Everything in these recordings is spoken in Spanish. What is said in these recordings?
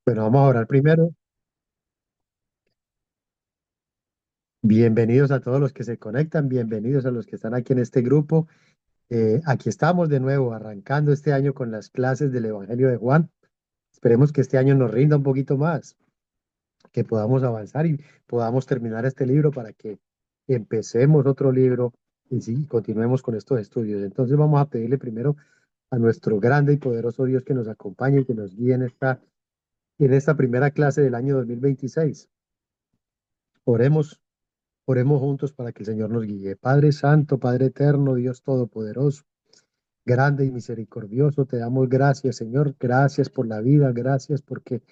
Bueno, vamos a orar primero. Bienvenidos a todos los que se conectan, bienvenidos a los que están aquí en este grupo. Aquí estamos de nuevo, arrancando este año con las clases del Evangelio de Juan. Esperemos que este año nos rinda un poquito más, que podamos avanzar y podamos terminar este libro para que empecemos otro libro y sí, continuemos con estos estudios. Entonces vamos a pedirle primero a nuestro grande y poderoso Dios que nos acompañe y que nos guíe en esta primera clase del año 2026. Oremos. Oremos juntos para que el Señor nos guíe. Padre Santo, Padre Eterno, Dios Todopoderoso, grande y misericordioso, te damos gracias, Señor. Gracias por la vida, gracias porque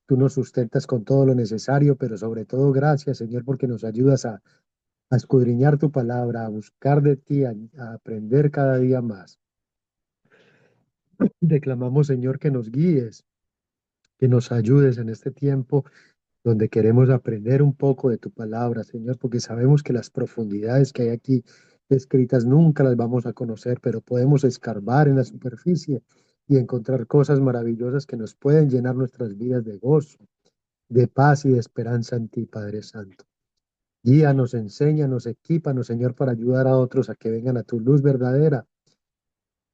tú nos sustentas con todo lo necesario, pero sobre todo gracias, Señor, porque nos ayudas a escudriñar tu palabra, a buscar de ti, a aprender cada día más. Declamamos, Señor, que nos guíes, que nos ayudes en este tiempo donde queremos aprender un poco de tu palabra, Señor, porque sabemos que las profundidades que hay aquí escritas nunca las vamos a conocer, pero podemos escarbar en la superficie y encontrar cosas maravillosas que nos pueden llenar nuestras vidas de gozo, de paz y de esperanza en ti, Padre Santo. Guíanos, enséñanos, equípanos, Señor, para ayudar a otros a que vengan a tu luz verdadera,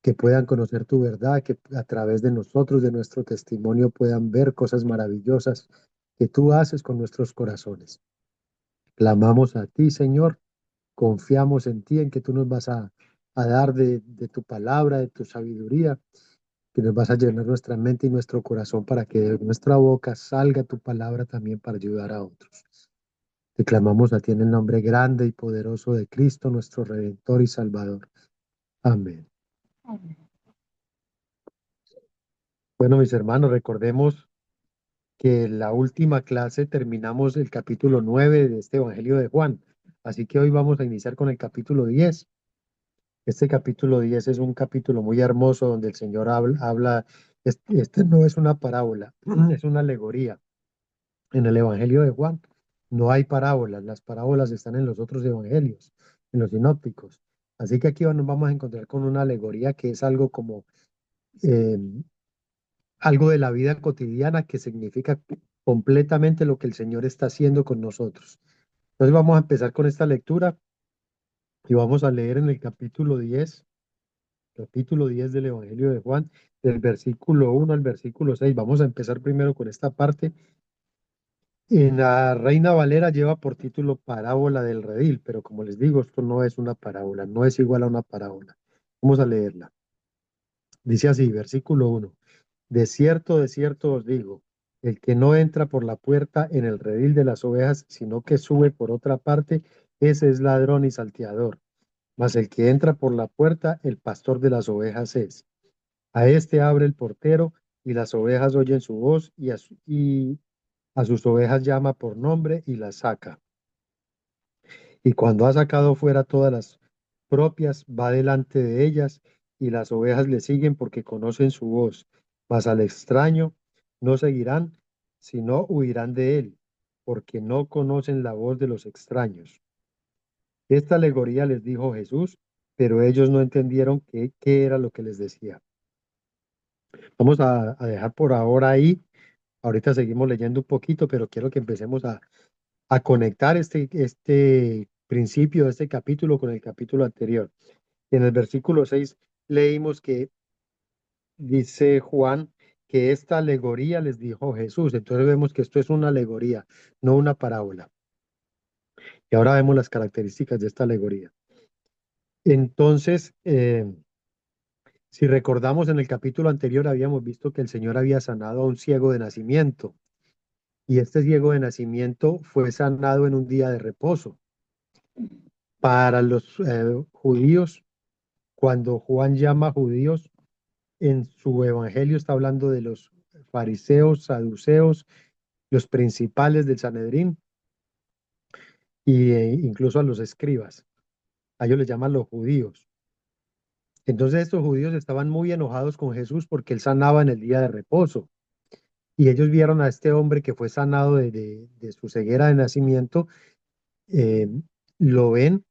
que puedan conocer tu verdad, que a través de nosotros, de nuestro testimonio, puedan ver cosas maravillosas que tú haces con nuestros corazones. Clamamos a ti, Señor, confiamos en ti, en que tú nos vas a dar de tu palabra, de tu sabiduría, que nos vas a llenar nuestra mente y nuestro corazón para que de nuestra boca salga tu palabra también para ayudar a otros. Te clamamos a ti en el nombre grande y poderoso de Cristo, nuestro Redentor y Salvador. Amén. Bueno, mis hermanos, recordemos que en la última clase terminamos el capítulo 9 de este Evangelio de Juan. Así que hoy vamos a iniciar con el capítulo 10. Este capítulo 10 es un capítulo muy hermoso donde el Señor habla, este no es una parábola, es una alegoría. En el Evangelio de Juan no hay parábolas, las parábolas están en los otros evangelios, en los sinópticos. Así que aquí nos vamos a encontrar con una alegoría que es algo como eh, algo de la vida cotidiana que significa completamente lo que el Señor está haciendo con nosotros. Entonces vamos a empezar con esta lectura y vamos a leer en el capítulo 10 del Evangelio de Juan, del versículo 1 al versículo 6. Vamos a empezar primero con esta parte. En la Reina Valera lleva por título Parábola del Redil, pero como les digo, esto no es una parábola, no es igual a una parábola. Vamos a leerla. Dice así, versículo 1. De cierto os digo, el que no entra por la puerta en el redil de las ovejas, sino que sube por otra parte, ese es ladrón y salteador. Mas el que entra por la puerta, el pastor de las ovejas es. A este abre el portero, y las ovejas oyen su voz, y a sus ovejas llama por nombre y las saca. Y cuando ha sacado fuera todas las propias, va delante de ellas, y las ovejas le siguen porque conocen su voz. Mas al extraño no seguirán, sino huirán de él, porque no conocen la voz de los extraños. Esta alegoría les dijo Jesús, pero ellos no entendieron qué era lo que les decía. Vamos a dejar por ahora ahí. Ahorita seguimos leyendo un poquito, pero quiero que empecemos a conectar este principio de este capítulo con el capítulo anterior. En el versículo 6 leímos que dice Juan que esta alegoría les dijo Jesús. Entonces vemos que esto es una alegoría, no una parábola. Y ahora vemos las características de esta alegoría. Entonces, si recordamos en el capítulo anterior habíamos visto que el Señor había sanado a un ciego de nacimiento. Y este ciego de nacimiento fue sanado en un día de reposo. Para los judíos, cuando Juan llama judíos, en su evangelio está hablando de los fariseos, saduceos, los principales del Sanedrín incluso a los escribas. A ellos les llaman los judíos. Entonces estos judíos estaban muy enojados con Jesús porque él sanaba en el día de reposo. Y ellos vieron a este hombre que fue sanado de su ceguera de nacimiento, eh, lo ven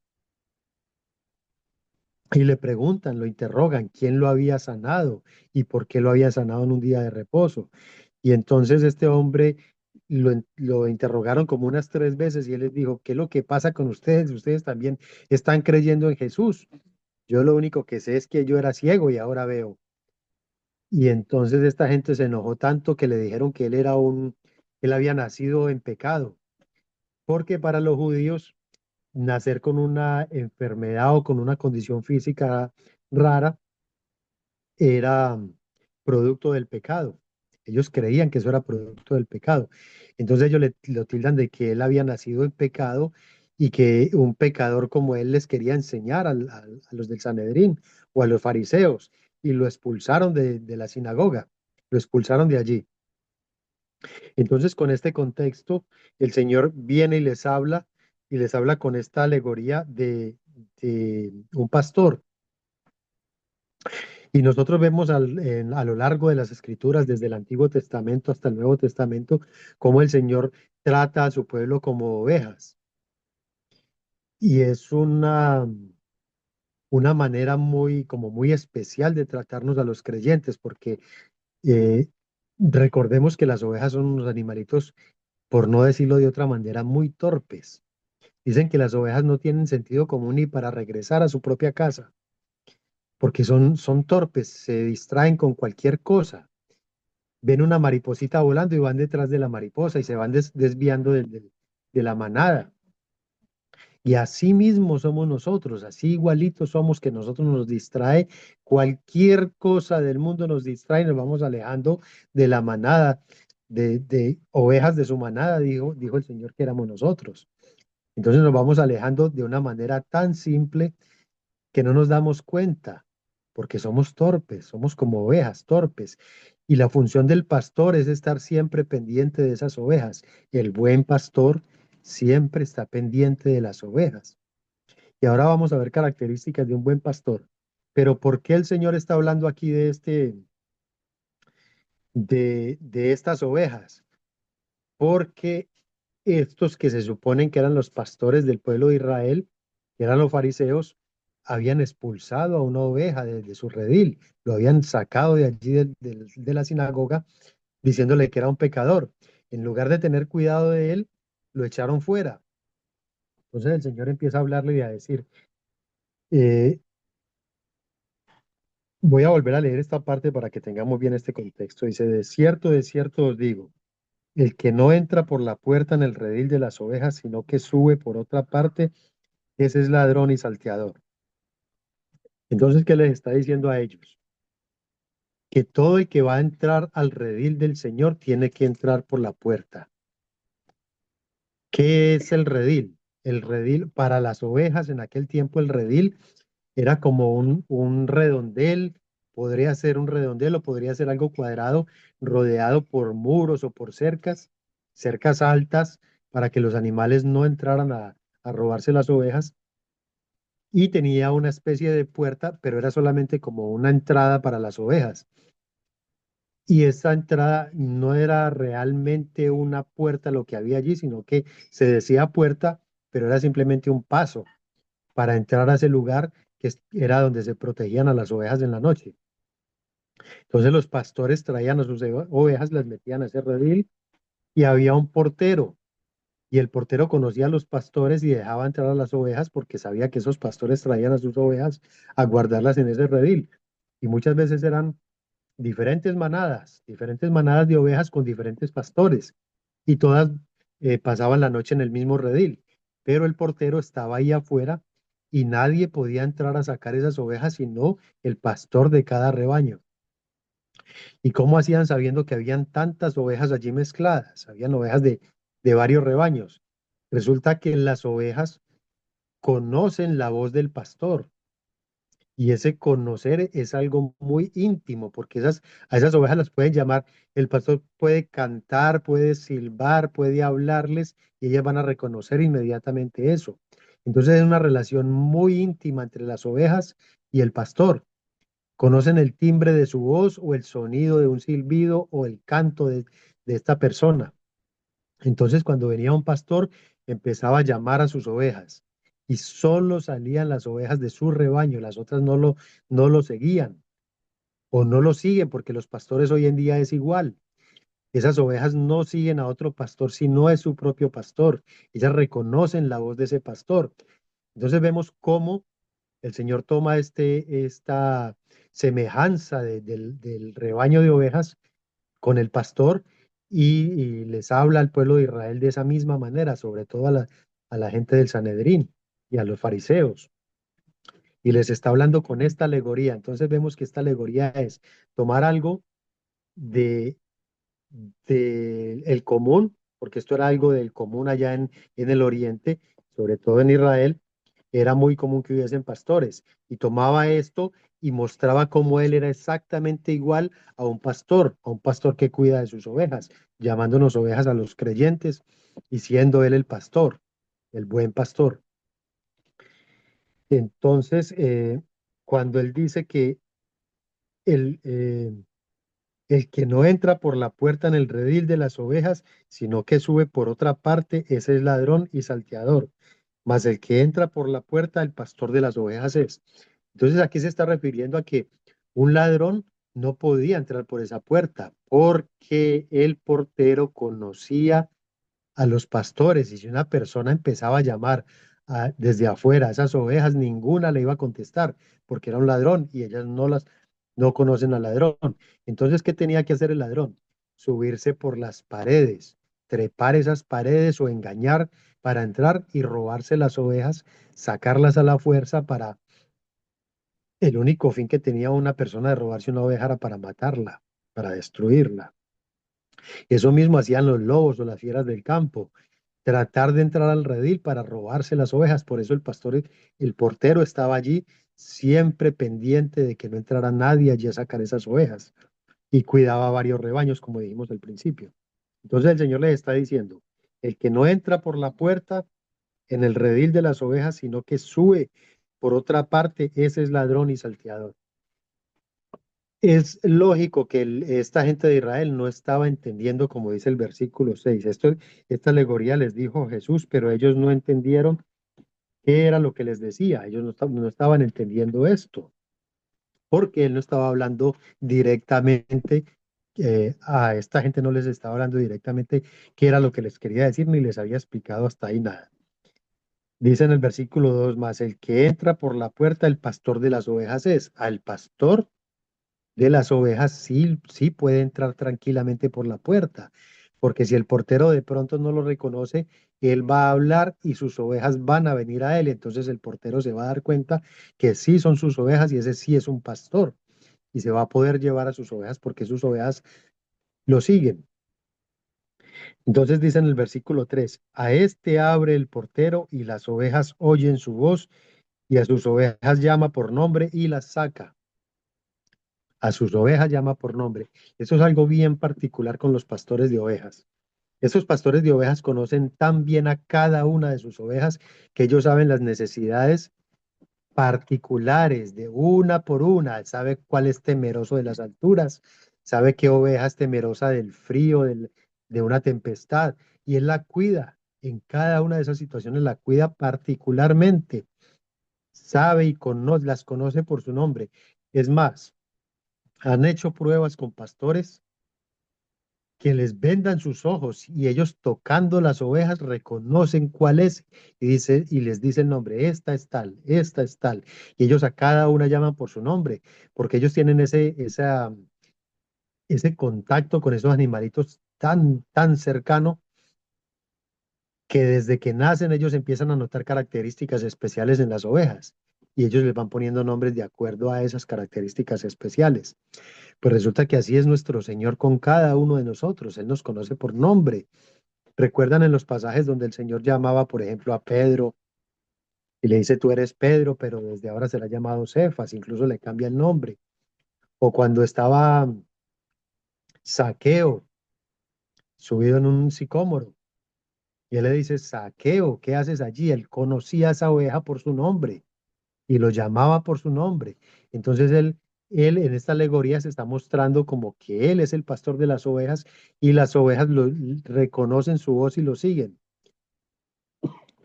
y le preguntan, lo interrogan, quién lo había sanado y por qué lo había sanado en un día de reposo. Y entonces este hombre lo interrogaron como unas 3 veces y él les dijo, ¿qué es lo que pasa con ustedes? Ustedes también están creyendo en Jesús. Yo lo único que sé es que yo era ciego y ahora veo. Y entonces esta gente se enojó tanto que le dijeron que él había nacido en pecado, porque para los judíos nacer con una enfermedad o con una condición física rara era producto del pecado. Ellos creían que eso era producto del pecado. Entonces ellos lo tildan de que él había nacido en pecado y que un pecador como él les quería enseñar a los del Sanedrín o a los fariseos y lo expulsaron de la sinagoga, lo expulsaron de allí. Entonces con este contexto, el Señor viene y les habla con esta alegoría de un pastor. Y nosotros vemos a lo largo de las escrituras, desde el Antiguo Testamento hasta el Nuevo Testamento, cómo el Señor trata a su pueblo como ovejas. Y es una manera como muy especial de tratarnos a los creyentes, porque eh, recordemos que las ovejas son unos animalitos, por no decirlo de otra manera, muy torpes. Dicen que las ovejas no tienen sentido común ni para regresar a su propia casa, porque son torpes, se distraen con cualquier cosa. Ven una mariposita volando y van detrás de la mariposa y se van desviando de la manada. Y así mismo somos nosotros, así igualitos somos que nosotros nos distrae, cualquier cosa del mundo nos distrae, nos vamos alejando de la manada, de ovejas de su manada, dijo el Señor que éramos nosotros. Entonces nos vamos alejando de una manera tan simple que no nos damos cuenta, porque somos torpes, somos como ovejas torpes. Y la función del pastor es estar siempre pendiente de esas ovejas. El buen pastor siempre está pendiente de las ovejas. Y ahora vamos a ver características de un buen pastor. Pero ¿por qué el Señor está hablando aquí de estas ovejas? Porque estos que se suponen que eran los pastores del pueblo de Israel, que eran los fariseos, habían expulsado a una oveja de su redil, lo habían sacado de allí de la sinagoga, diciéndole que era un pecador. En lugar de tener cuidado de él, lo echaron fuera. Entonces el Señor empieza a hablarle y a decir, eh, voy a volver a leer esta parte para que tengamos bien este contexto. Dice, de cierto os digo, el que no entra por la puerta en el redil de las ovejas, sino que sube por otra parte, ese es ladrón y salteador. Entonces, ¿qué les está diciendo a ellos? Que todo el que va a entrar al redil del Señor tiene que entrar por la puerta. ¿Qué es el redil? El redil para las ovejas en aquel tiempo, el redil era como un redondel, podría ser un redondel o podría ser algo cuadrado, rodeado por muros o por cercas altas, para que los animales no entraran a robarse las ovejas. Y tenía una especie de puerta, pero era solamente como una entrada para las ovejas. Y esa entrada no era realmente una puerta lo que había allí, sino que se decía puerta, pero era simplemente un paso para entrar a ese lugar era donde se protegían a las ovejas en la noche. Entonces los pastores traían a sus ovejas, las metían a ese redil y había un portero. Y el portero conocía a los pastores y dejaba entrar a las ovejas porque sabía que esos pastores traían a sus ovejas a guardarlas en ese redil. Y muchas veces eran diferentes manadas de ovejas con diferentes pastores. Y todas pasaban la noche en el mismo redil. Pero el portero estaba ahí afuera y nadie podía entrar a sacar esas ovejas sino el pastor de cada rebaño. ¿Y cómo hacían sabiendo que habían tantas ovejas allí mezcladas? Habían ovejas de varios rebaños. Resulta que las ovejas conocen la voz del pastor y ese conocer es algo muy íntimo porque a esas ovejas las pueden llamar, el pastor puede cantar, puede silbar, puede hablarles y ellas van a reconocer inmediatamente eso. Entonces es una relación muy íntima entre las ovejas y el pastor. Conocen el timbre de su voz o el sonido de un silbido o el canto de esta persona. Entonces, cuando venía un pastor, empezaba a llamar a sus ovejas y solo salían las ovejas de su rebaño, las otras no lo seguían o no lo siguen porque los pastores hoy en día es igual. Esas ovejas no siguen a otro pastor si no es su propio pastor. Ellas reconocen la voz de ese pastor. Entonces vemos cómo el Señor toma esta semejanza del rebaño de ovejas con el pastor y les habla al pueblo de Israel de esa misma manera, sobre todo a la gente del Sanedrín y a los fariseos. Y les está hablando con esta alegoría. Entonces vemos que esta alegoría es tomar algo de, de el común, porque esto era algo del común allá en el oriente, sobre todo en Israel, era muy común que hubiesen pastores, y tomaba esto y mostraba cómo él era exactamente igual a un pastor que cuida de sus ovejas, llamándonos ovejas a los creyentes y siendo él el pastor, el buen pastor. Entonces, cuando él dice que el, el que no entra por la puerta en el redil de las ovejas, sino que sube por otra parte, ese es ladrón y salteador. Mas el que entra por la puerta, el pastor de las ovejas es. Entonces aquí se está refiriendo a que un ladrón no podía entrar por esa puerta porque el portero conocía a los pastores y si una persona empezaba a llamar desde afuera a esas ovejas, ninguna le iba a contestar porque era un ladrón y ellas no conocen al ladrón. Entonces, ¿qué tenía que hacer el ladrón? Subirse por las paredes, trepar esas paredes o engañar para entrar y robarse las ovejas, sacarlas a la fuerza para el único fin que tenía una persona de robarse una oveja era para matarla, para destruirla. Eso mismo hacían los lobos o las fieras del campo, tratar de entrar al redil para robarse las ovejas. Por eso el pastor, el portero estaba allí siempre pendiente de que no entrara nadie allí a sacar esas ovejas y cuidaba varios rebaños, como dijimos al principio. Entonces el Señor les está diciendo, el que no entra por la puerta en el redil de las ovejas, sino que sube por otra parte, ese es ladrón y salteador. Es lógico que esta gente de Israel no estaba entendiendo, como dice el versículo 6. Esta alegoría les dijo Jesús, pero ellos no entendieron qué era lo que les decía. Ellos no estaban entendiendo esto, porque él no estaba hablando directamente, a esta gente no les estaba hablando directamente qué era lo que les quería decir, ni les había explicado hasta ahí nada. Dice en el versículo 2 más, el que entra por la puerta, el pastor de las ovejas es. Al pastor de las ovejas sí, sí puede entrar tranquilamente por la puerta, porque si el portero de pronto no lo reconoce, él va a hablar y sus ovejas van a venir a él, entonces el portero se va a dar cuenta que sí son sus ovejas y ese sí es un pastor y se va a poder llevar a sus ovejas porque sus ovejas lo siguen. Entonces dice en el versículo 3, a este abre el portero y las ovejas oyen su voz y a sus ovejas llama por nombre y las saca. A sus ovejas llama por nombre. Eso es algo bien particular con los pastores de ovejas. Esos pastores de ovejas conocen tan bien a cada una de sus ovejas que ellos saben las necesidades particulares de una por una. Sabe cuál es temeroso de las alturas, sabe qué oveja es temerosa del frío, de una tempestad, y él la cuida. En cada una de esas situaciones la cuida particularmente. Sabe y las conoce por su nombre. Es más, han hecho pruebas con pastores que les vendan sus ojos y ellos tocando las ovejas reconocen cuál es y les dice el nombre, esta es tal. Y ellos a cada una llaman por su nombre, porque ellos tienen ese contacto con esos animalitos tan cercano que desde que nacen ellos empiezan a notar características especiales en las ovejas y ellos les van poniendo nombres de acuerdo a esas características especiales. Pues resulta que así es nuestro Señor con cada uno de nosotros. Él nos conoce por nombre. ¿Recuerdan en los pasajes donde el Señor llamaba, por ejemplo, a Pedro y le dice, tú eres Pedro, pero desde ahora será llamado Cefas, incluso le cambia el nombre? O cuando estaba Saqueo subido en un sicómoro y él le dice, Saqueo, ¿qué haces allí? Él conocía a esa oveja por su nombre y lo llamaba por su nombre. Entonces él en esta alegoría se está mostrando como que él es el pastor de las ovejas y las ovejas reconocen su voz y lo siguen.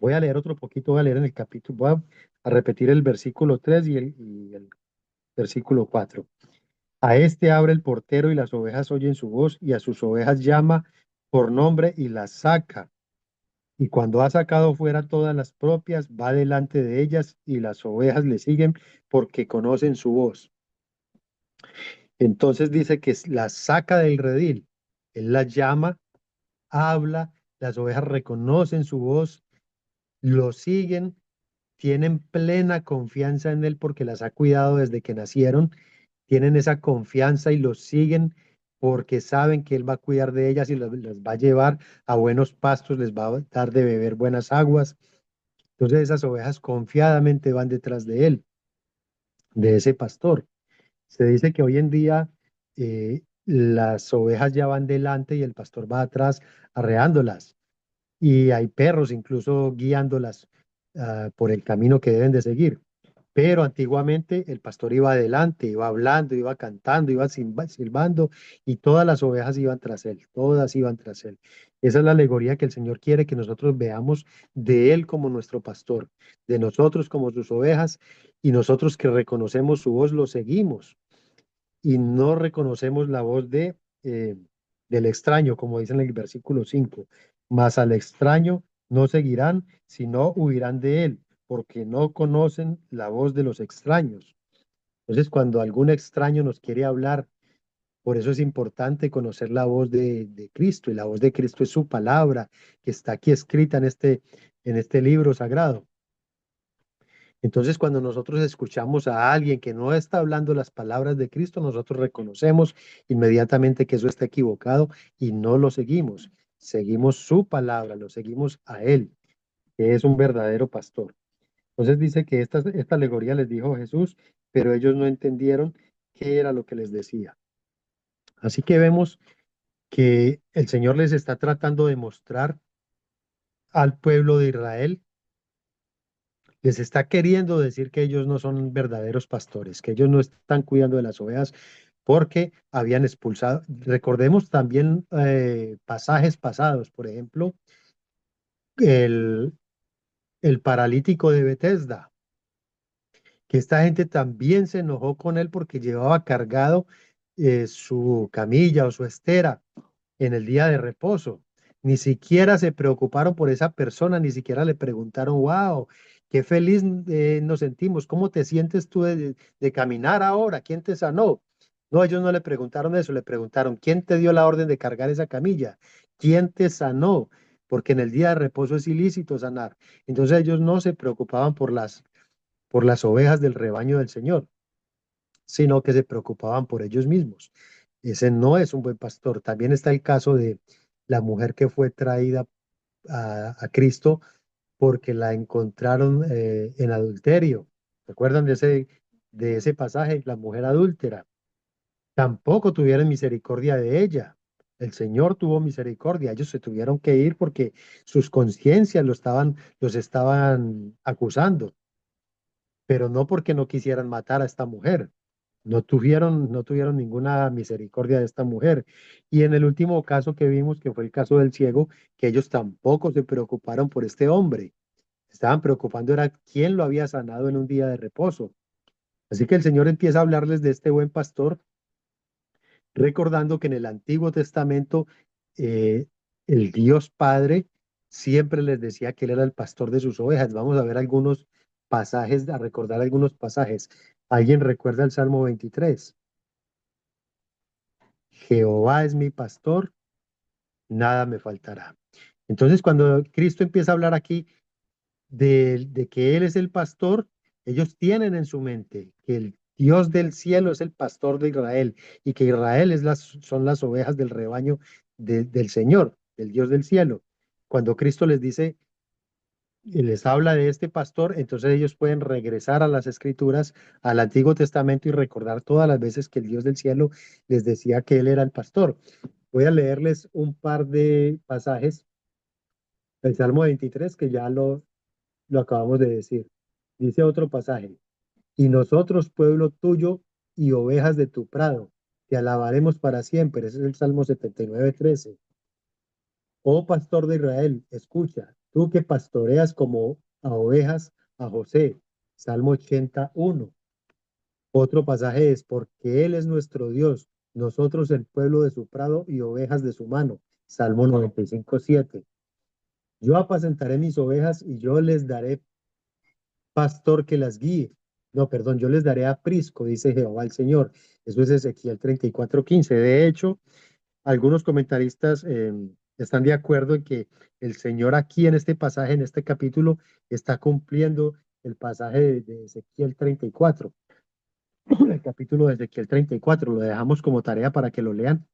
Voy a leer otro poquito, voy a leer en el capítulo, a repetir el versículo 3 y el versículo 4. A este abre el portero y las ovejas oyen su voz y a sus ovejas llama por nombre y las saca. Y cuando ha sacado fuera todas las propias, va delante de ellas y las ovejas le siguen porque conocen su voz. Entonces dice que las saca del redil. Él las llama, habla, las ovejas reconocen su voz, lo siguen, tienen plena confianza en él porque las ha cuidado desde que nacieron, tienen esa confianza y los siguen porque saben que él va a cuidar de ellas y las va a llevar a buenos pastos, les va a dar de beber buenas aguas. Entonces esas ovejas confiadamente van detrás de él, de ese pastor. Se dice que hoy en día las ovejas ya van delante y el pastor va atrás arreándolas. Y hay perros incluso guiándolas por el camino que deben de seguir. Pero antiguamente el pastor iba adelante, iba hablando, iba cantando, iba silbando y todas las ovejas iban tras él, todas iban tras él. Esa es la alegoría que el Señor quiere que nosotros veamos de Él como nuestro pastor, de nosotros como sus ovejas y nosotros que reconocemos su voz lo seguimos y no reconocemos la voz del extraño, como dice en el versículo 5. Mas al extraño no seguirán, sino huirán de él, porque no conocen la voz de los extraños. Entonces, cuando algún extraño nos quiere hablar, por eso es importante conocer la voz de Cristo, y la voz de Cristo es su palabra, que está aquí escrita en este libro sagrado. Entonces, cuando nosotros escuchamos a alguien que no está hablando las palabras de Cristo, nosotros reconocemos inmediatamente que eso está equivocado y no lo seguimos. Seguimos su palabra, lo seguimos a Él, que es un verdadero pastor. Entonces dice que esta alegoría les dijo Jesús, pero ellos no entendieron qué era lo que les decía. Así que vemos que el Señor les está tratando de mostrar al pueblo de Israel, les está queriendo decir que ellos no son verdaderos pastores, que ellos no están cuidando de las ovejas porque habían expulsado. Recordemos también pasajes pasados, por ejemplo, el, el paralítico de Betesda, que esta gente también se enojó con él porque llevaba cargado su camilla o su estera en el día de reposo. Ni siquiera se preocuparon por esa persona, ni siquiera le preguntaron, wow, qué feliz nos sentimos, ¿cómo te sientes tú de caminar ahora? ¿Quién te sanó? No, ellos no le preguntaron eso, le preguntaron, ¿quién te dio la orden de cargar esa camilla? ¿Quién te sanó? Porque en el día de reposo es ilícito sanar. Entonces ellos no se preocupaban por las ovejas del rebaño del Señor, sino que se preocupaban por ellos mismos. Ese no es un buen pastor. También está el caso de la mujer que fue traída a Cristo porque la encontraron en adulterio. ¿Recuerdan de ese pasaje? La mujer adúltera. Tampoco tuvieron misericordia de ella. El Señor tuvo misericordia. Ellos se tuvieron que ir porque sus conciencias los estaban acusando, pero no porque no quisieran matar a esta mujer. No tuvieron ninguna misericordia de esta mujer. Y en el último caso que vimos, que fue el caso del ciego, que ellos tampoco se preocuparon por este hombre. Estaban preocupando era quién lo había sanado en un día de reposo. Así que el Señor empieza a hablarles de este buen pastor, recordando que en el Antiguo Testamento eh, el Dios Padre siempre les decía que Él era el pastor de sus ovejas. Vamos a ver algunos pasajes, a recordar algunos pasajes. ¿Alguien recuerda el Salmo 23? Jehová es mi pastor, nada me faltará. Entonces, cuando Cristo empieza a hablar aquí de que Él es el pastor, ellos tienen en su mente que el Dios del cielo es el pastor de Israel y que Israel son las ovejas del rebaño del Señor, del Dios del cielo. Cuando Cristo les dice y les habla de este pastor, entonces ellos pueden regresar a las escrituras, al Antiguo Testamento y recordar todas las veces que el Dios del cielo les decía que Él era el pastor. Voy a leerles un par de pasajes del Salmo 23 que ya lo acabamos de decir. Dice otro pasaje, y nosotros, pueblo tuyo y ovejas de tu prado, te alabaremos para siempre. Ese es el Salmo 79:13. Oh pastor de Israel, escucha, tú que pastoreas como a ovejas a José. Salmo 81. Otro pasaje es, porque Él es nuestro Dios, nosotros el pueblo de su prado y ovejas de su mano. Salmo 95:7. Yo apacentaré mis ovejas y yo les daré pastor que las guíe. No, perdón, yo les daré aprisco, dice Jehová el Señor. Eso es Ezequiel 34:15. De hecho, algunos comentaristas están de acuerdo en que el Señor aquí en este pasaje, en este capítulo, está cumpliendo el pasaje de Ezequiel 34. El capítulo de Ezequiel 34, lo dejamos como tarea para que lo lean.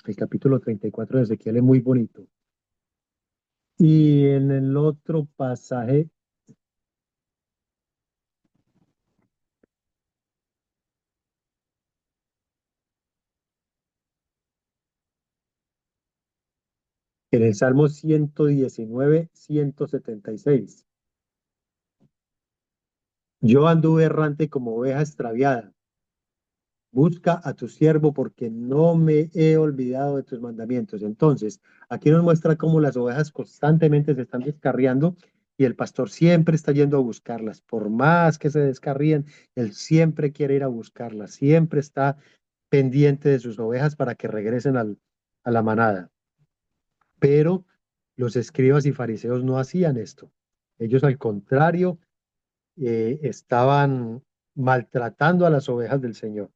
El capítulo 34 de Ezequiel es muy bonito. Y en el otro pasaje, en el Salmo 119, 176. Yo anduve errante como oveja extraviada. Busca a tu siervo porque no me he olvidado de tus mandamientos. Entonces, aquí nos muestra cómo las ovejas constantemente se están descarriando y el pastor siempre está yendo a buscarlas. Por más que se descarríen, él siempre quiere ir a buscarlas, siempre está pendiente de sus ovejas para que regresen a la manada. Pero los escribas y fariseos no hacían esto. Ellos, al contrario, estaban maltratando a las ovejas del Señor.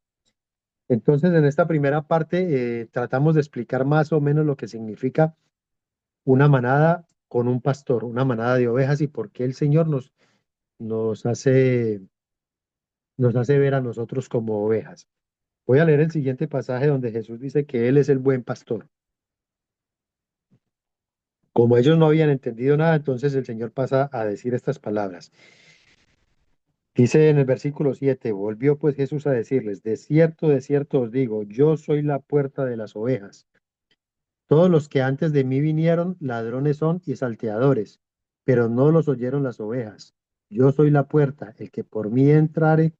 Entonces, en esta primera parte tratamos de explicar más o menos lo que significa una manada con un pastor, una manada de ovejas y por qué el Señor nos nos hace ver a nosotros como ovejas. Voy a leer el siguiente pasaje donde Jesús dice que Él es el buen pastor. Como ellos no habían entendido nada, entonces el Señor pasa a decir estas palabras. Dice en el versículo 7: volvió pues Jesús a decirles, de cierto os digo, yo soy la puerta de las ovejas. Todos los que antes de mí vinieron, ladrones son y salteadores, pero no los oyeron las ovejas. Yo soy la puerta, el que por mí entrare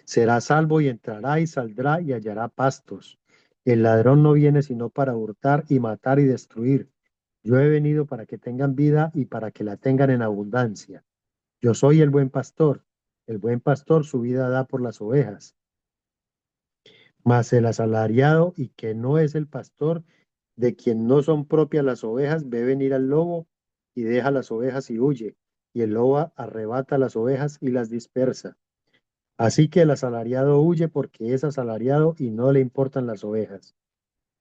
será salvo y entrará y saldrá y hallará pastos. El ladrón no viene sino para hurtar y matar y destruir. Yo he venido para que tengan vida y para que la tengan en abundancia. Yo soy el buen pastor. El buen pastor su vida da por las ovejas. Mas el asalariado y que no es el pastor, de quien no son propias las ovejas, ve venir al lobo y deja las ovejas y huye, y el lobo arrebata las ovejas y las dispersa. Así que el asalariado huye porque es asalariado y no le importan las ovejas.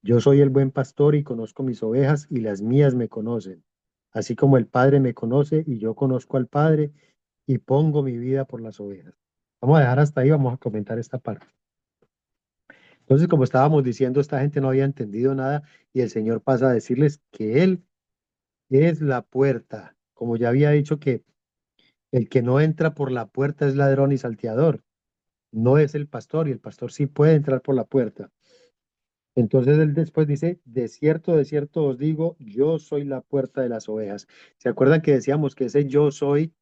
Yo soy el buen pastor y conozco mis ovejas y las mías me conocen, así como el Padre me conoce y yo conozco al Padre y pongo mi vida por las ovejas. Vamos a dejar hasta ahí, vamos a comentar esta parte. Entonces, como estábamos diciendo, esta gente no había entendido nada y el Señor pasa a decirles que Él es la puerta. Como ya había dicho que el que no entra por la puerta es ladrón y salteador, no es el pastor y el pastor sí puede entrar por la puerta. Entonces él después dice, de cierto os digo, yo soy la puerta de las ovejas. ¿Se acuerdan que decíamos que ese yo soy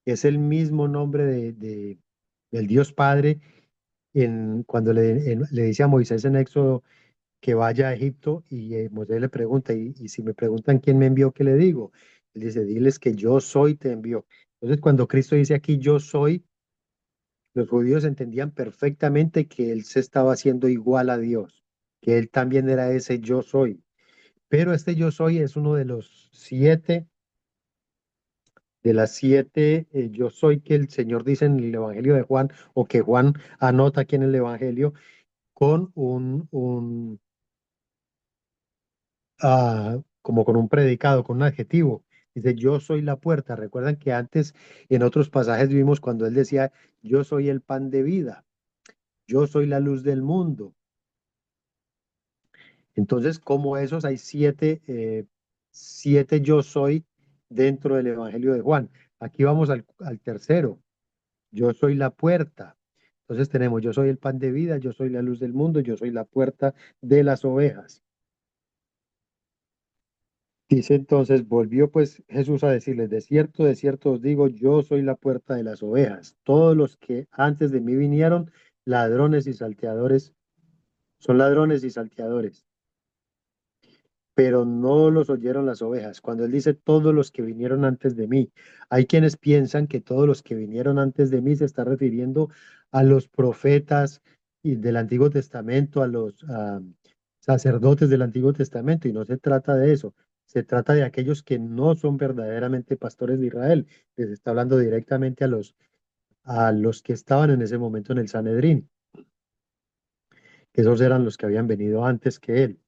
es el mismo nombre del Dios Padre cuando le dice a Moisés en Éxodo que vaya a Egipto y Moisés le pregunta, y si me preguntan quién me envió, ¿qué le digo? Él dice, diles que yo soy, te envió. Entonces, cuando Cristo dice aquí yo soy, los judíos entendían perfectamente que él se estaba haciendo igual a Dios, que él también era ese yo soy. Pero este yo soy es uno de los de las siete yo soy que el Señor dice en el Evangelio de Juan, o que Juan anota aquí en el Evangelio, con como con un predicado, con un adjetivo. Dice, yo soy la puerta. Recuerdan que antes en otros pasajes vimos cuando él decía, yo soy el pan de vida, yo soy la luz del mundo. Entonces, como esos, hay siete yo soy dentro del Evangelio de Juan. Aquí vamos al tercero, yo soy la puerta. Entonces tenemos, yo soy el pan de vida, yo soy la luz del mundo, yo soy la puerta de las ovejas. Dice entonces, volvió pues Jesús a decirles, de cierto os digo, yo soy la puerta de las ovejas. Todos los que antes de mí vinieron, ladrones y salteadores, son ladrones y salteadores, pero no los oyeron las ovejas. Cuando él dice todos los que vinieron antes de mí, hay quienes piensan que todos los que vinieron antes de mí se está refiriendo a los profetas y del Antiguo Testamento, a los sacerdotes del Antiguo Testamento, y no se trata de eso. Se trata de aquellos que no son verdaderamente pastores de Israel. Les está hablando directamente a los que estaban en ese momento en el Sanedrín, que esos eran los que habían venido antes que él.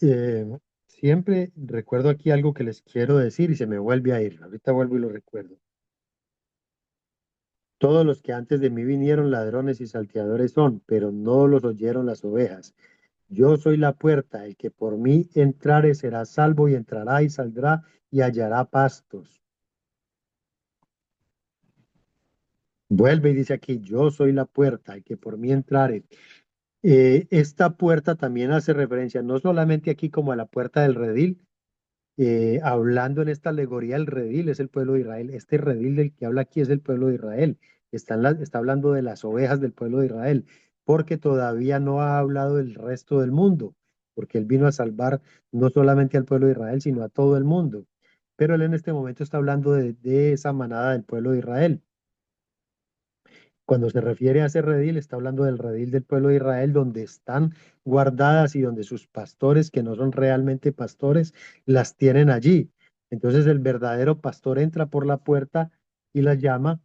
Eh, Siempre recuerdo aquí algo que les quiero decir y se me vuelve a ir. Ahorita vuelvo y lo recuerdo. Todos los que antes de mí vinieron ladrones y salteadores son, pero no los oyeron las ovejas. Yo soy la puerta, el que por mí entrare será salvo y entrará y saldrá y hallará pastos. Vuelve y dice aquí, yo soy la puerta, el que por mí entrare. Esta puerta también hace referencia no solamente aquí como a la puerta del redil, hablando en esta alegoría, el redil es el pueblo de Israel. Este redil del que habla aquí es el pueblo de Israel. Está hablando de las ovejas del pueblo de Israel, porque todavía no ha hablado del resto del mundo, porque él vino a salvar no solamente al pueblo de Israel, sino a todo el mundo. Pero él en este momento está hablando de esa manada del pueblo de Israel. Cuando se refiere a ese redil, está hablando del redil del pueblo de Israel, donde están guardadas y donde sus pastores, que no son realmente pastores, las tienen allí. Entonces el verdadero pastor entra por la puerta y las llama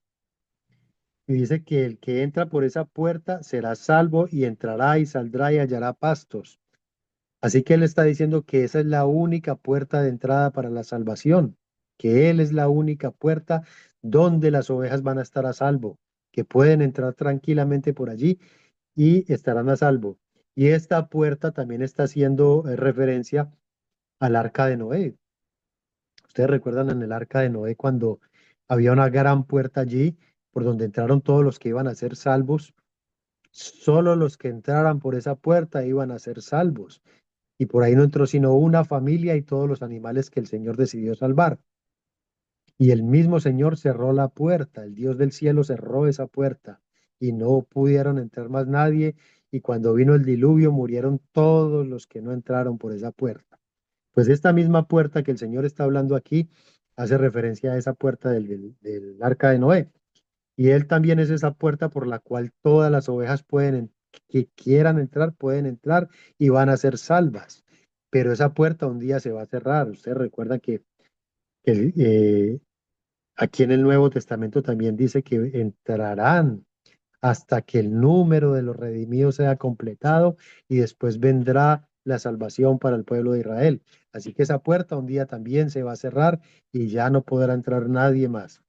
y dice que el que entra por esa puerta será salvo y entrará y saldrá y hallará pastos. Así que él está diciendo que esa es la única puerta de entrada para la salvación, que él es la única puerta donde las ovejas van a estar a salvo, que pueden entrar tranquilamente por allí y estarán a salvo. Y esta puerta también está haciendo referencia al arca de Noé. Ustedes recuerdan en el arca de Noé cuando había una gran puerta allí por donde entraron todos los que iban a ser salvos. Solo los que entraran por esa puerta iban a ser salvos. Y por ahí no entró sino una familia y todos los animales que el Señor decidió salvar. Y el mismo Señor cerró la puerta, el Dios del cielo cerró esa puerta y no pudieron entrar más nadie. Y cuando vino el diluvio murieron todos los que no entraron por esa puerta. Pues esta misma puerta que el Señor está hablando aquí hace referencia a esa puerta del arca de Noé. Y Él también es esa puerta por la cual todas las ovejas que quieran entrar, pueden entrar y van a ser salvas. Pero esa puerta un día se va a cerrar. Usted recuerda que, aquí en el Nuevo Testamento también dice que entrarán hasta que el número de los redimidos sea completado y después vendrá la salvación para el pueblo de Israel. Así que esa puerta un día también se va a cerrar y ya no podrá entrar nadie más.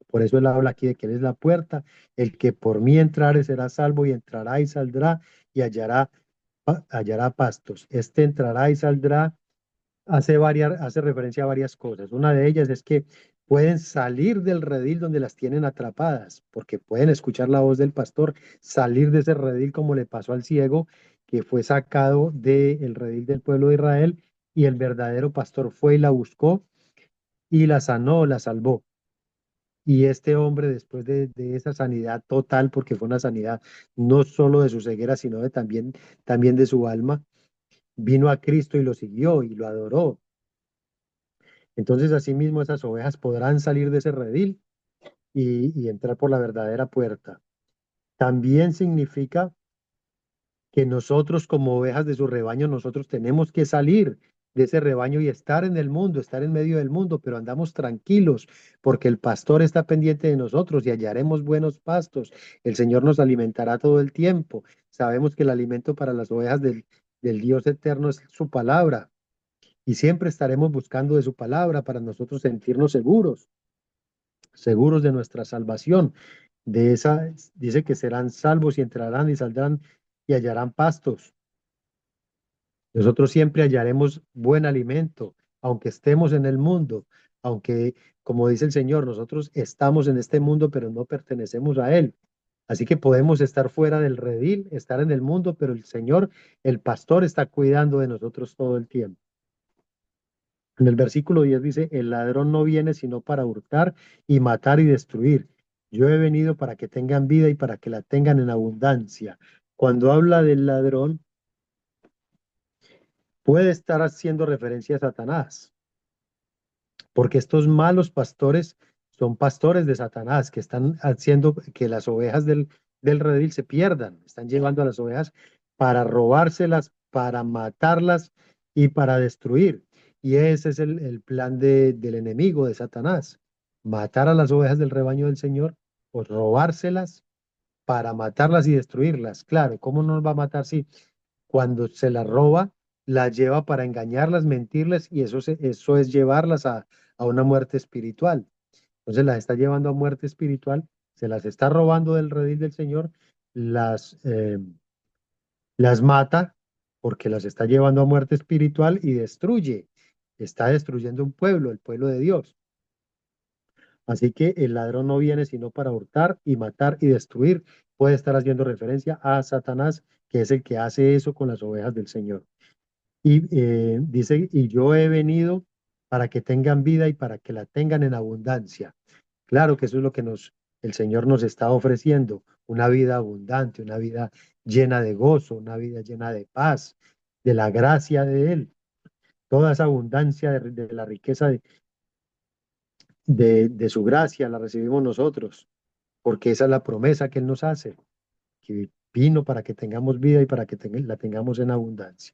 Por eso él habla aquí de que él es la puerta, el que por mí entrare será salvo y entrará y saldrá y hallará pastos. Este entrará y saldrá hace referencia a varias cosas. Una de ellas es que pueden salir del redil donde las tienen atrapadas, porque pueden escuchar la voz del pastor, salir de ese redil como le pasó al ciego, que fue sacado del redil del pueblo de Israel, y el verdadero pastor fue y la buscó y la sanó, la salvó. Y este hombre, después de esa sanidad total, porque fue una sanidad no solo de su ceguera, sino también de su alma, vino a Cristo y lo siguió y lo adoró. Entonces, asimismo, esas ovejas podrán salir de ese redil y entrar por la verdadera puerta. También significa que nosotros como ovejas de su rebaño, nosotros tenemos que salir de ese rebaño y estar en el mundo, estar en medio del mundo, pero andamos tranquilos porque el pastor está pendiente de nosotros y hallaremos buenos pastos. El Señor nos alimentará todo el tiempo. Sabemos que el alimento para las ovejas del Dios eterno es su palabra y siempre estaremos buscando de su palabra para nosotros sentirnos seguros, seguros de nuestra salvación. Dice que serán salvos y entrarán y saldrán y hallarán pastos. Nosotros siempre hallaremos buen alimento, aunque estemos en el mundo, aunque, como dice el Señor, nosotros estamos en este mundo, pero no pertenecemos a Él. Así que podemos estar fuera del redil, estar en el mundo, pero el Señor, el pastor, está cuidando de nosotros todo el tiempo. En el versículo 10 dice, el ladrón no viene sino para hurtar y matar y destruir. Yo he venido para que tengan vida y para que la tengan en abundancia. Cuando habla del ladrón, puede estar haciendo referencia a Satanás, porque estos malos pastores son pastores de Satanás que están haciendo que las ovejas del redil se pierdan, están llevando a las ovejas para robárselas, para matarlas y para destruir. Y ese es el plan del enemigo, de Satanás, matar a las ovejas del rebaño del Señor o robárselas para matarlas y destruirlas. Claro, ¿cómo no nos va a matar si cuando se las roba, las lleva para engañarlas, mentirles y eso es llevarlas a una muerte espiritual? Entonces las está llevando a muerte espiritual, se las está robando del redil del Señor, las, eh, las mata porque las está llevando a muerte espiritual y destruye. Está destruyendo un pueblo, el pueblo de Dios. Así que el ladrón no viene sino para hurtar y matar y destruir. Puede estar haciendo referencia a Satanás, que es el que hace eso con las ovejas del Señor. Y dice, y yo he venido para que tengan vida y para que la tengan en abundancia. Claro que eso es lo que el Señor nos está ofreciendo, una vida abundante, una vida llena de gozo, una vida llena de paz, de la gracia de Él. Toda esa abundancia de la riqueza de su gracia la recibimos nosotros, porque esa es la promesa que Él nos hace, que vino para que tengamos vida y para que la tengamos en abundancia.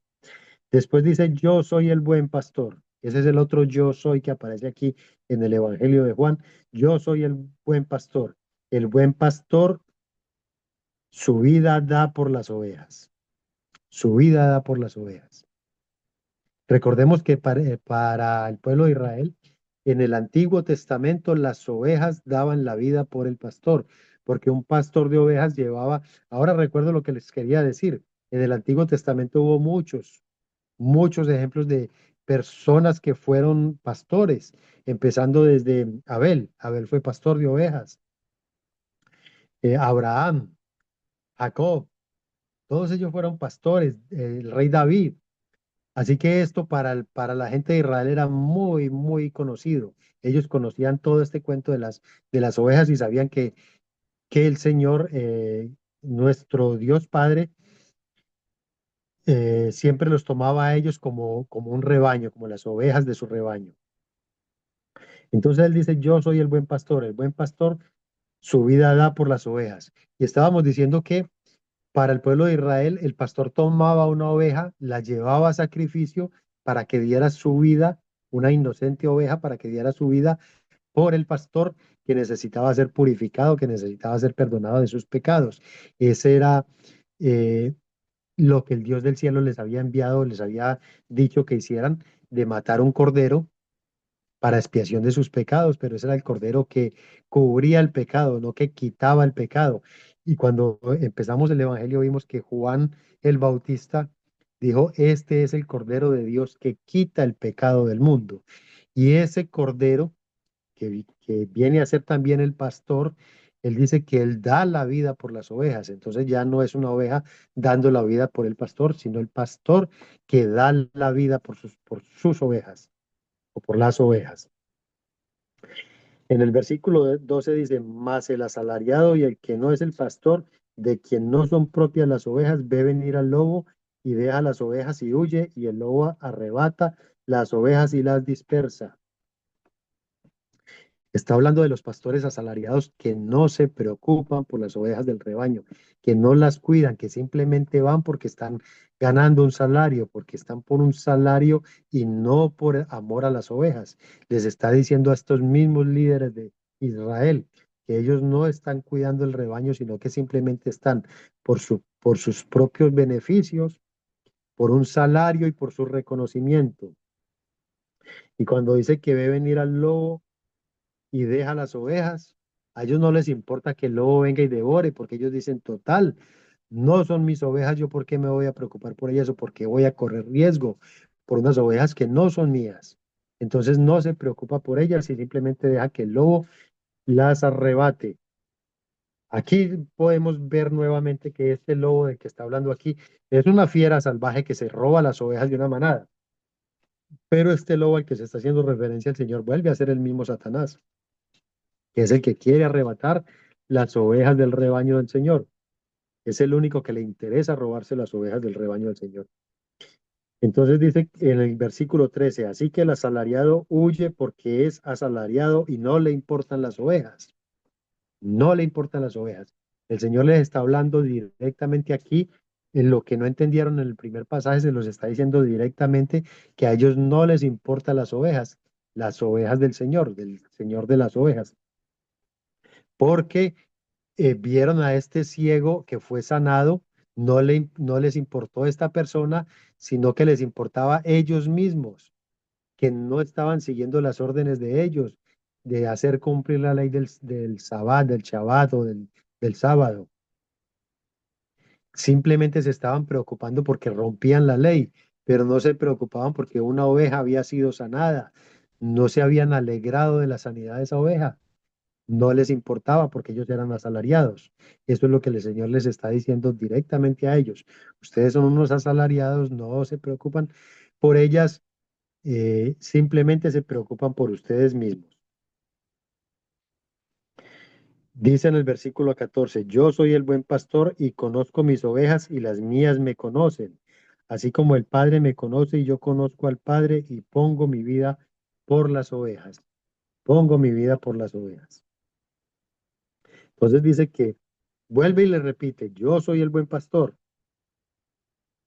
Después dice, yo soy el buen pastor. Ese es el otro yo soy que aparece aquí en el Evangelio de Juan. Yo soy el buen pastor. El buen pastor su vida da por las ovejas. Su vida da por las ovejas. Recordemos que para el pueblo de Israel, en el Antiguo Testamento, las ovejas daban la vida por el pastor, porque un pastor de ovejas llevaba, ahora recuerdo lo que les quería decir, en el Antiguo Testamento hubo muchos ejemplos de personas que fueron pastores, empezando desde Abel. Abel fue pastor de ovejas. Abraham, Jacob, todos ellos fueron pastores. El rey David. Así que esto para la gente de Israel era muy, muy conocido. Ellos conocían todo este cuento de las ovejas y sabían que el Señor, nuestro Dios Padre, siempre los tomaba a ellos como un rebaño, como las ovejas de su rebaño. Entonces él dice, yo soy el buen pastor su vida da por las ovejas. Y estábamos diciendo que para el pueblo de Israel, el pastor tomaba una oveja, la llevaba a sacrificio para que diera su vida, una inocente oveja para que diera su vida por el pastor que necesitaba ser purificado, que necesitaba ser perdonado de sus pecados. Ese era eh, lo que el Dios del cielo les había enviado, les había dicho que hicieran, de matar un cordero para expiación de sus pecados, pero ese era el cordero que cubría el pecado, no que quitaba el pecado. Y cuando empezamos el Evangelio vimos que Juan el Bautista dijo, este es el cordero de Dios que quita el pecado del mundo. Y ese cordero que viene a ser también el pastor, él dice que él da la vida por las ovejas. Entonces ya no es una oveja dando la vida por el pastor, sino el pastor que da la vida por sus ovejas o por las ovejas. En el versículo 12 dice, mas el asalariado y el que no es el pastor, de quien no son propias las ovejas, ve venir al lobo y deja las ovejas y huye, y el lobo arrebata las ovejas y las dispersa. Está hablando de los pastores asalariados que no se preocupan por las ovejas del rebaño, que no las cuidan, que simplemente van porque están ganando un salario, porque están por un salario y no por amor a las ovejas. Les está diciendo a estos mismos líderes de Israel que ellos no están cuidando el rebaño, sino que simplemente están por sus propios beneficios, por un salario y por su reconocimiento. Y cuando dice que ve venir al lobo, y deja las ovejas. A ellos no les importa que el lobo venga y devore, porque ellos dicen, total, no son mis ovejas, yo por qué me voy a preocupar por ellas o por qué voy a correr riesgo por unas ovejas que no son mías. Entonces no se preocupa por ellas y simplemente deja que el lobo las arrebate. Aquí podemos ver nuevamente que este lobo del que está hablando aquí es una fiera salvaje que se roba las ovejas de una manada. Pero este lobo al que se está haciendo referencia el Señor vuelve a ser el mismo Satanás, que es el que quiere arrebatar las ovejas del rebaño del Señor. Es el único que le interesa robarse las ovejas del rebaño del Señor. Entonces dice en el versículo 13, así que el asalariado huye porque es asalariado y no le importan las ovejas. No le importan las ovejas. El Señor les está hablando directamente aquí. En lo que no entendieron en el primer pasaje, se los está diciendo directamente que a ellos no les importan las ovejas del Señor de las ovejas, porque vieron a este ciego que fue sanado, no les importó esta persona, sino que les importaba ellos mismos, que no estaban siguiendo las órdenes de ellos, de hacer cumplir la ley del sabbat, del shabbat o del sábado. Simplemente se estaban preocupando porque rompían la ley, pero no se preocupaban porque una oveja había sido sanada. No se habían alegrado de la sanidad de esa oveja. No les importaba porque ellos eran asalariados. Eso es lo que el Señor les está diciendo directamente a ellos. Ustedes son unos asalariados, no se preocupan por ellas, simplemente se preocupan por ustedes mismos. Dice en el versículo 14, yo soy el buen pastor y conozco mis ovejas y las mías me conocen, así como el Padre me conoce y yo conozco al Padre y pongo mi vida por las ovejas. Pongo mi vida por las ovejas. Entonces dice que vuelve y le repite, yo soy el buen pastor.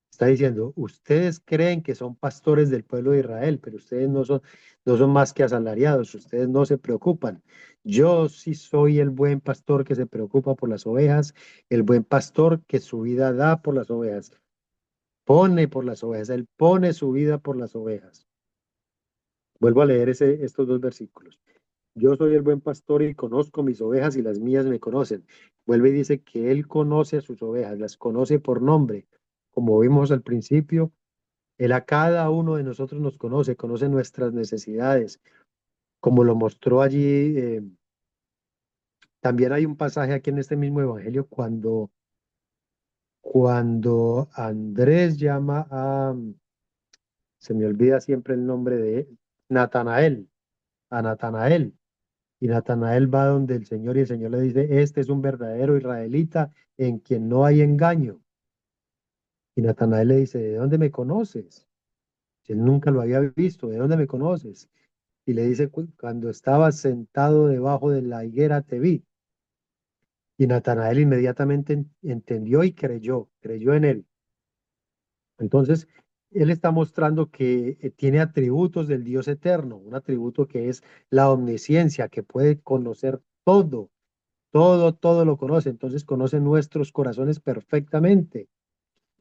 Está diciendo, ustedes creen que son pastores del pueblo de Israel, pero ustedes no son más que asalariados, ustedes no se preocupan. Yo sí soy el buen pastor que se preocupa por las ovejas, el buen pastor que su vida da por las ovejas, pone por las ovejas, él pone su vida por las ovejas. Vuelvo a leer estos dos versículos. Yo soy el buen pastor y conozco mis ovejas y las mías me conocen. Vuelve y dice que él conoce a sus ovejas, las conoce por nombre. Como vimos al principio, él a cada uno de nosotros nos conoce, conoce nuestras necesidades, como lo mostró allí. También hay un pasaje aquí en este mismo evangelio cuando Andrés llama se me olvida siempre el nombre de él, Natanael, a Natanael. Y Natanael va donde el Señor y el Señor le dice, este es un verdadero israelita en quien no hay engaño. Y Natanael le dice, ¿de dónde me conoces? Si él nunca lo había visto, ¿de dónde me conoces? Y le dice, Cuando estaba sentado debajo de la higuera te vi". Y Natanael inmediatamente entendió y creyó en él. Entonces, él está mostrando que tiene atributos del Dios eterno, un atributo que es la omnisciencia, que puede conocer todo lo conoce. Entonces, conoce nuestros corazones perfectamente.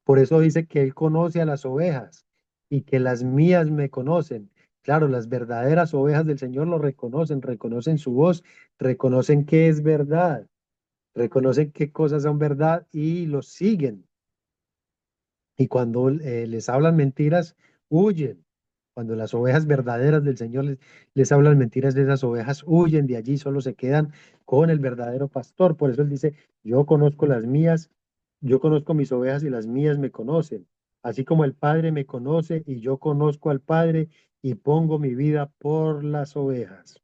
Por eso dice que él conoce a las ovejas y que las mías me conocen. Claro, las verdaderas ovejas del Señor lo reconocen, reconocen su voz, reconocen que es verdad, reconocen qué cosas son verdad y los siguen. Y cuando les hablan mentiras, huyen. Cuando las ovejas verdaderas del Señor les hablan mentiras, de esas ovejas huyen de allí, solo se quedan con el verdadero pastor. Por eso él dice, yo conozco las mías, yo conozco mis ovejas y las mías me conocen. Así como el Padre me conoce y yo conozco al Padre y pongo mi vida por las ovejas.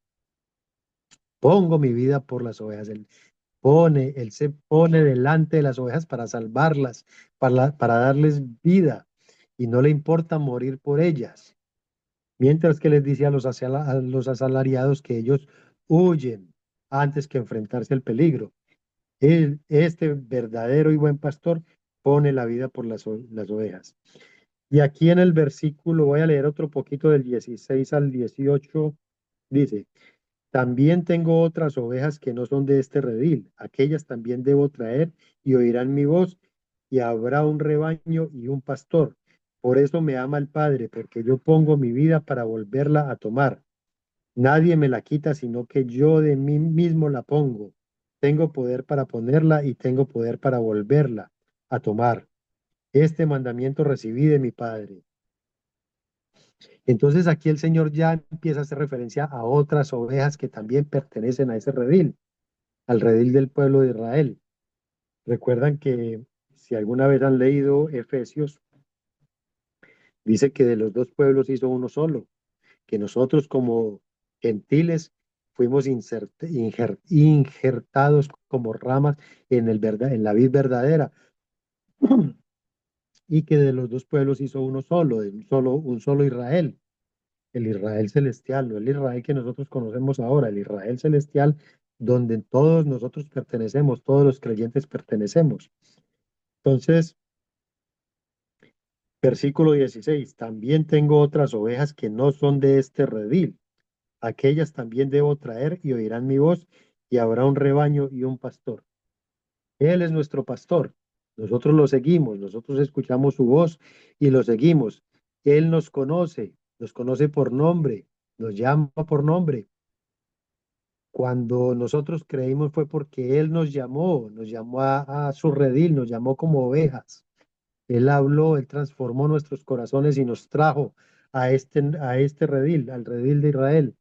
Pongo mi vida por las ovejas. Él se pone delante de las ovejas para salvarlas, para darles vida y no le importa morir por ellas. Mientras que les dice a los asalariados que ellos huyen antes que enfrentarse al peligro. Este verdadero y buen pastor pone la vida por las ovejas. Y aquí en el versículo, voy a leer otro poquito del 16 al 18, dice, también tengo otras ovejas que no son de este redil, aquellas también debo traer y oirán mi voz y habrá un rebaño y un pastor. Por eso me ama el Padre, porque yo pongo mi vida para volverla a tomar. Nadie me la quita, sino que yo de mí mismo la pongo. Tengo poder para ponerla y tengo poder para volverla a tomar. Este mandamiento recibí de mi Padre. Entonces aquí el Señor ya empieza a hacer referencia a otras ovejas que también pertenecen a ese redil, al redil del pueblo de Israel. Recuerdan que si alguna vez han leído Efesios, dice que de los dos pueblos hizo uno solo, que nosotros como gentiles fuimos injertados como ramas en la vid verdadera. y que de los dos pueblos hizo uno solo, de un solo Israel, el Israel celestial, no el Israel que nosotros conocemos ahora, el Israel celestial, donde todos nosotros pertenecemos, todos los creyentes pertenecemos. Entonces, versículo 16, también tengo otras ovejas que no son de este redil. Aquellas también debo traer y oirán mi voz, y habrá un rebaño y un pastor. Él es nuestro pastor. Nosotros lo seguimos, nosotros escuchamos su voz y lo seguimos. Él nos conoce por nombre, nos llama por nombre. Cuando nosotros creímos fue porque Él nos llamó a su redil, nos llamó como ovejas. Él habló, Él transformó nuestros corazones y nos trajo a este redil, al redil de Israel,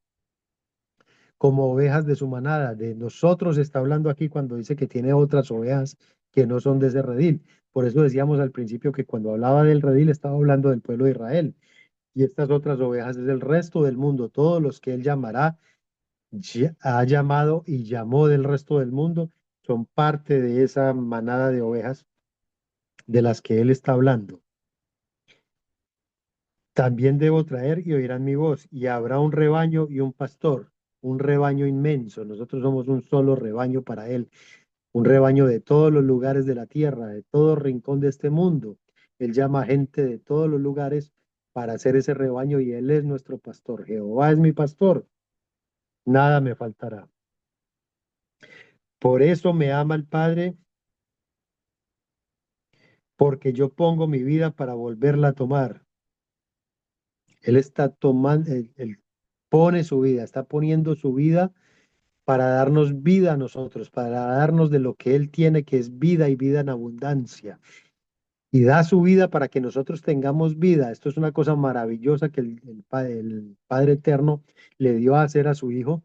como ovejas de su manada. De nosotros está hablando aquí cuando dice que tiene otras ovejas que no son de ese redil. Por eso decíamos al principio que cuando hablaba del redil estaba hablando del pueblo de Israel. Y estas otras ovejas es del resto del mundo, todos los que Él llamará, ha llamado y llamó del resto del mundo, son parte de esa manada de ovejas de las que Él está hablando. También debo traer y oirán mi voz, y habrá un rebaño y un pastor, un rebaño inmenso. Nosotros somos un solo rebaño para Él, un rebaño de todos los lugares de la tierra, de todo rincón de este mundo. Él llama a gente de todos los lugares para hacer ese rebaño y Él es nuestro pastor. Jehová es mi pastor, nada me faltará. Por eso me ama el Padre, porque yo pongo mi vida para volverla a tomar. Él está tomando, él pone su vida, está poniendo su vida para darnos vida a nosotros, para darnos de lo que Él tiene, que es vida y vida en abundancia. Y da su vida para que nosotros tengamos vida. Esto es una cosa maravillosa que el Padre Eterno le dio a hacer a su Hijo,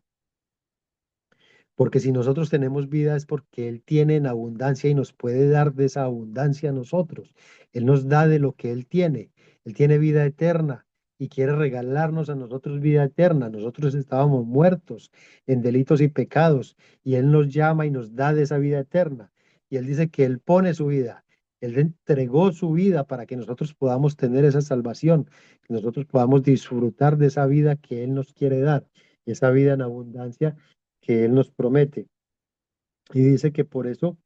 porque si nosotros tenemos vida es porque Él tiene en abundancia y nos puede dar de esa abundancia a nosotros. Él nos da de lo que Él tiene. Él tiene vida eterna y quiere regalarnos a nosotros vida eterna. Nosotros estábamos muertos en delitos y pecados y Él nos llama y nos da de esa vida eterna. Y Él dice que Él pone su vida. Él entregó su vida para que nosotros podamos tener esa salvación, que nosotros podamos disfrutar de esa vida que Él nos quiere dar, esa vida en abundancia que Él nos promete. Y dice que por eso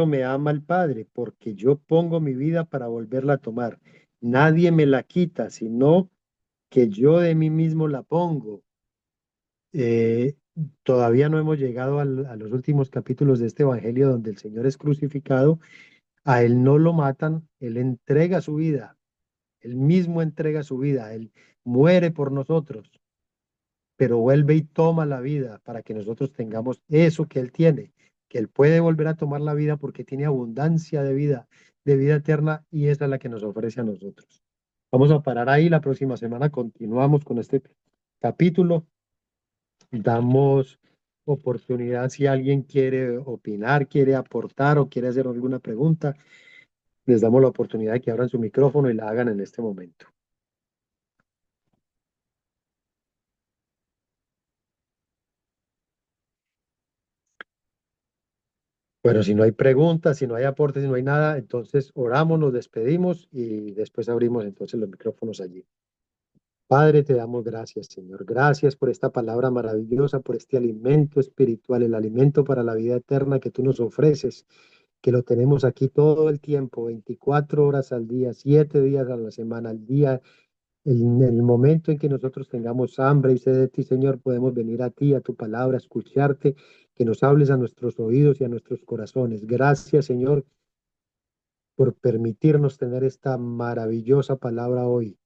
me ama el Padre, porque yo pongo mi vida para volverla a tomar. Nadie me la quita, sino que yo de mí mismo la pongo. Eh, Todavía no hemos llegado a los últimos capítulos de este Evangelio donde el Señor es crucificado. A Él no lo matan, Él entrega su vida, Él mismo entrega su vida, Él muere por nosotros, pero vuelve y toma la vida para que nosotros tengamos eso que Él tiene, que Él puede volver a tomar la vida porque tiene abundancia de vida eterna, y esa es la que nos ofrece a nosotros. Vamos a parar ahí, la próxima semana continuamos con este capítulo, damos oportunidad si alguien quiere opinar, quiere aportar o quiere hacer alguna pregunta, les damos la oportunidad de que abran su micrófono y la hagan en este momento. Bueno, si no hay preguntas, si no hay aportes, si no hay nada, entonces oramos, nos despedimos y después abrimos entonces los micrófonos allí. Padre, te damos gracias, Señor. Gracias por esta palabra maravillosa, por este alimento espiritual, el alimento para la vida eterna que tú nos ofreces, que lo tenemos aquí todo el tiempo, 24 horas al día, 7 días a la semana, al día. En el momento en que nosotros tengamos hambre y sed de ti, Señor, podemos venir a ti, a tu palabra, escucharte, que nos hables a nuestros oídos y a nuestros corazones. Gracias, Señor, por permitirnos tener esta maravillosa palabra hoy,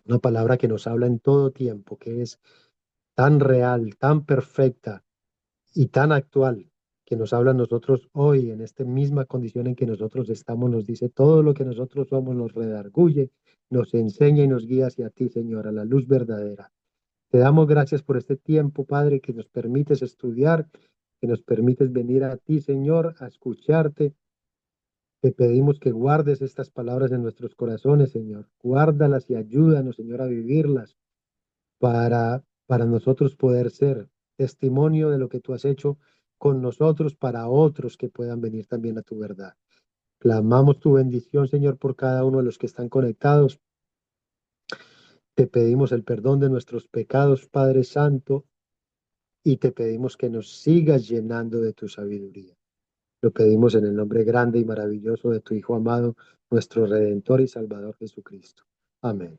una palabra que nos habla en todo tiempo, que es tan real, tan perfecta y tan actual, que nos habla a nosotros hoy, en esta misma condición en que nosotros estamos, nos dice todo lo que nosotros somos, nos redarguye, nos enseña y nos guía hacia ti, Señor, a la luz verdadera. Te damos gracias por este tiempo, Padre, que nos permites estudiar, que nos permites venir a ti, Señor, a escucharte. Te pedimos que guardes estas palabras en nuestros corazones, Señor. Guárdalas y ayúdanos, Señor, a vivirlas para nosotros poder ser testimonio de lo que tú has hecho con nosotros para otros que puedan venir también a tu verdad. Clamamos tu bendición, Señor, por cada uno de los que están conectados. Te pedimos el perdón de nuestros pecados, Padre Santo, y te pedimos que nos sigas llenando de tu sabiduría. Lo pedimos en el nombre grande y maravilloso de tu Hijo amado, nuestro Redentor y Salvador Jesucristo. Amén.